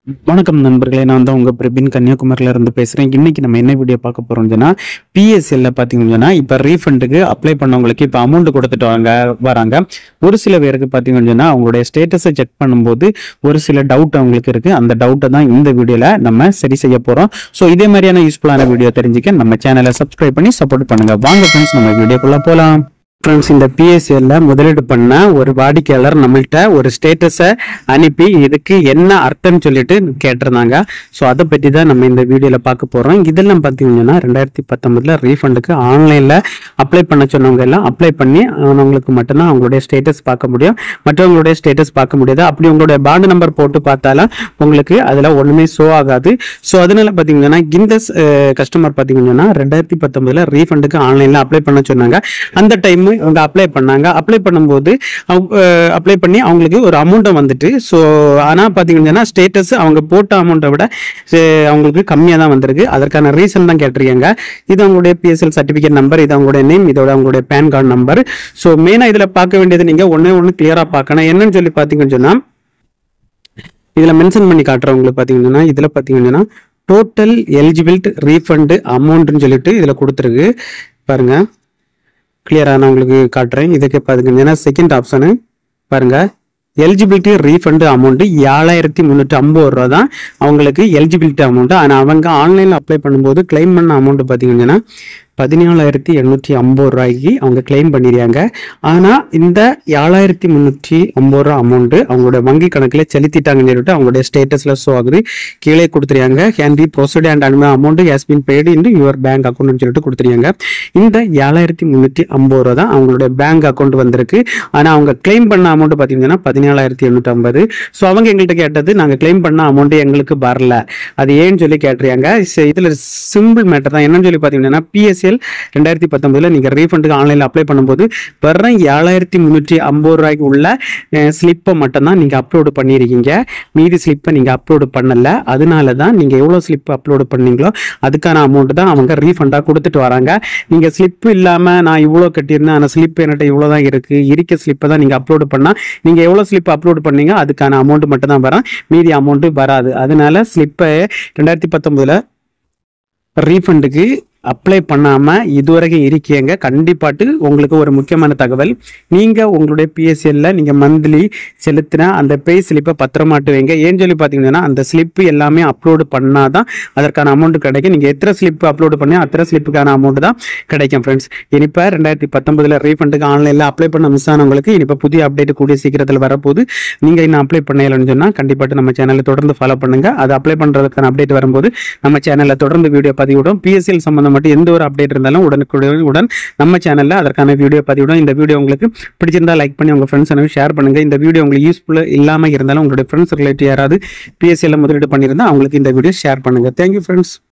வணக்கம் நண்பர்களே, நான் தான் உங்க பிரபின் கன்னியாகுமரியில இருந்து பேசுறேன். இன்னைக்கு நம்ம என்ன வீடியோ பார்க்க போறோம்னா, பிஎஸ்எல்ல பாத்தீங்கன்னா இப்ப ரீஃபண்டுக்கு அப்ளை பண்ணவங்களுக்கு இப்ப அமௌண்ட் கொடுத்துட்டு வராங்க. ஒரு சில பேருக்கு பாத்தீங்கன்னா அவங்களுடைய ஸ்டேட்டஸை செக் பண்ணும்போது ஒரு சில டவுட் அவங்களுக்கு இருக்கு. அந்த டவுட்டை தான் இந்த வீடியோல நம்ம சரி செய்ய போறோம். ஸோ இதே மாதிரியான யூஸ்ஃபுல்லான வீடியோ தெரிஞ்சுக்க நம்ம சேனலை சப்ஸ்கிரைப் பண்ணி சப்போர்ட் பண்ணுங்க. வாங்க ஃப்ரெண்ட்ஸ், நம்ம வீடியோக்குள்ள போலாம். ஃப்ரெண்ட்ஸ், இந்த பிஎஸ்எல்ல முதலீடு பண்ண ஒரு வாடிக்கையாளர் நம்மள்கிட்ட ஒரு ஸ்டேட்டஸை அனுப்பி இதுக்கு என்ன அர்த்தம்னு சொல்லிட்டு கேட்டிருந்தாங்க. ஸோ அதை பற்றி தான் நம்ம இந்த வீடியோவில் பார்க்க போகிறோம். இதெல்லாம் பார்த்தீங்கன்னா 2019 ரீஃபண்டுக்கு ஆன்லைனில் அப்ளை பண்ண சொன்னவங்க எல்லாம் அப்ளை பண்ணி அவங்களுக்கு மட்டும்தான் அவங்களுடைய ஸ்டேட்டஸ் பார்க்க முடியும். மற்றவங்களுடைய ஸ்டேட்டஸ் பார்க்க முடியாது. அப்படி உங்களுடைய பாண்டு நம்பர் போட்டு பார்த்தாலும் உங்களுக்கு அதில் ஒன்றுமே ஷோ ஆகாது. ஸோ அதனால பார்த்தீங்கன்னா இந்த கஸ்டமர் பார்த்தீங்கன்னா 2019 ரீஃபண்டுக்கு ஆன்லைனில் அப்ளை பண்ண சொன்னாங்க. அந்த டைம் அவங்க அப்ளை பண்ணாங்க. அப்ளை பண்ணும்போது அப்ளை பண்ணி அவங்களுக்கு ஒரு அமௌண்ட்டை வந்துட்டு. ஸோ ஆனால் பார்த்தீங்கன்னா ஸ்டேட்டஸ் அவங்க போட்ட அமௌண்ட்டை விட அவங்களுக்கு கம்மியாக தான் வந்திருக்கு. அதற்கான ரீசன் தான் கேட்டிருக்காங்க. இது அவங்களுடைய பிஎஸ்எல் சர்டிஃபிகேட் நம்பர், இது அவங்களுடைய நேம், இதோட அவங்களுடைய பேன் கார்டு நம்பர். ஸோ மெயினாக இதில் பார்க்க வேண்டியது நீங்கள் ஒன்று கிளியராக பார்க்கணும். என்னன்னு சொல்லி பார்த்தீங்கன்னு சொன்னால், இதில் மென்ஷன் பண்ணி காட்டுறவங்களுக்கு பார்த்தீங்கன்னா இதில் பார்த்தீங்கன்னா டோட்டல் எலிஜிபிள் ரீஃபண்டு அமௌண்ட்னு சொல்லிட்டு இதில் கொடுத்துருக்கு பாருங்க. கிளியரா நான் உங்களுக்கு காட்டுறேன். இதுக்கு பாத்தீங்கன்னா செகண்ட் ஆப்ஷனு பாருங்க, எலிஜிபிலிட்டி ரீஃபண்ட் அமௌண்ட் 7350 ரூபா தான் அவங்களுக்கு எலிஜிபிலிட்டி அமௌண்ட். ஆனால் அவங்க ஆன்லைனில் அப்ளை பண்ணும்போது கிளைம் பண்ண அமௌண்ட் பார்த்தீங்கன்னா 17,850 ரூபாய்க்கு அவங்க கிளைம் பண்ணிடுறாங்க. ஆனால் இந்த 7,350 ரூபா அமௌண்ட் அவங்களோட வங்கி கணக்கில் செலுத்திட்டாங்கன்னு சொல்லிட்டு அவங்களுடைய ஸ்டேட்டஸில் ஷோ ஆகுது. கீழே கொடுத்துருக்காங்க, can be proceed and amount has been paid in your bank அக்கௌண்ட்னு சொல்லிட்டு கொடுத்துருக்காங்க. இந்த 7,350 ரூபா தான் அவங்களுடைய பேங்க் அக்கௌண்ட் வந்திருக்கு. ஆனால் அவங்க கிளைம் பண்ண அமௌண்ட் பார்த்தீங்கன்னா 17,850. ஸோ அவங்க எங்கள்கிட்ட கேட்டது, நாங்கள் கிளைம் பண்ண அமௌண்ட் எங்களுக்கு வரல, அது ஏன்னு சொல்லி கேட்டிருக்காங்க. இதில் சிம்பிள் மேட்டர் தான். என்னன்னு சொல்லி பார்த்தீங்கன்னா பிஎஸ்எல் 2019 நீங்க ரீஃபண்டுக்கு ஆன்லைன்ல அப்ளை பண்ணும்போது வர 7,350 ரூபாய்க்கு உள்ள ஸ்லிப்பை மட்டும் தான் நீங்க அப்லோடு பண்ணிருக்கீங்க. மீதி ஸ்லிப்பை நீங்க அப்லோடு பண்ணல. அதனால தான் நீங்க எவ்வளவு ஸ்லிப் அப்லோடு பண்ணீங்களோ அதுக்கான அமௌண்ட் தான் அவங்க ரீஃபண்டா கொடுத்துட்டு வராங்க. நீங்க ஸ்லிப் இல்லாம நான் இவ்வளோ கட்டியிருந்தேன், ஆனால் ஸ்லிப் என்கிட்ட இவ்வளோ தான் இருக்க ஸ்லிப்பை தான் நீங்க அப்லோடு பண்ணா, நீங்க எவ்வளவு ஸ்லிப் அப்லோடு பண்ணீங்க அதுக்கான அமௌண்ட் மட்டும் தான் வரும், மீதி அமௌண்ட் வராது. அதனால ஸ்லிப்பை 2019 ரீஃபண்டுக்கு அப்ளை பண்ணாமல் இதுவரைக்கும் இருக்கீங்க. கண்டிப்பாட்டு உங்களுக்கு ஒரு முக்கியமான தகவல், நீங்கள் உங்களுடைய பிஎஸ்எல்ல நீங்கள் மந்த்லி செலுத்தின அந்த பே ஸ்லிப்பை பத்திரமாட்டு வைங்க. ஏன்னு சொல்லி பார்த்தீங்கன்னா அந்த ஸ்லிப்பு எல்லாமே அப்லோடு பண்ணால் தான் அதற்கான அமௌண்ட் கிடைக்கும். நீங்கள் எத்தனை ஸ்லிப் அப்லோடு பண்ணி அத்தனை ஸ்லிப்புக்கான அமௌண்ட் தான் கிடைக்கும். ஃப்ரெண்ட்ஸ், இனிப்போ 2019 ரீஃபண்டுக்கு ஆன்லைனில் அப்ளை பண்ண மிஸ் ஆனவங்களுக்கு இனிப்போ புதிய அப்டேட் கூடிய சீக்கிரத்தில் வரப்போகுது. நீங்கள் இன்னும் அப்ளை பண்ணலன்னு சொன்னால் கண்டிப்பாட்டு நம்ம சேனலை தொடர்ந்து ஃபாலோ பண்ணுங்கள். அது அப்ளை பண்ணுறதுக்கான அப்டேட் வரும்போது நம்ம சேனலில் தொடர்ந்து வீடியோ பதிவிடும். பிஎஸ்எல் சம்பந்தம் மட்டும் எந்த ஒரு அப்டேட் இருந்தாலும் உடனுக்குடன் நம்ம சேனல்ல அதற்கான வீடியோ பதிவிடும். இந்த வீடியோ உங்களுக்கு பிடிச்சிருந்தா லைக் பண்ணி உங்க ஃப்ரெண்ட்ஸ் அனுப்பி ஷேர் பண்ணுங்க. இந்த வீடியோ உங்களுக்கு யூஸ்ஃபுல்லா இல்லாம இருந்தாலும் உங்களுடைய ஃப்ரெண்ட்ஸ் ரிலேட்டிவ் யாராவது பிஎஸ்எல்ல முதலீடு பண்ணியிருந்தா அவங்களுக்கு இந்த வீடியோ ஷேர் பண்ணுங்க. Thank you friends.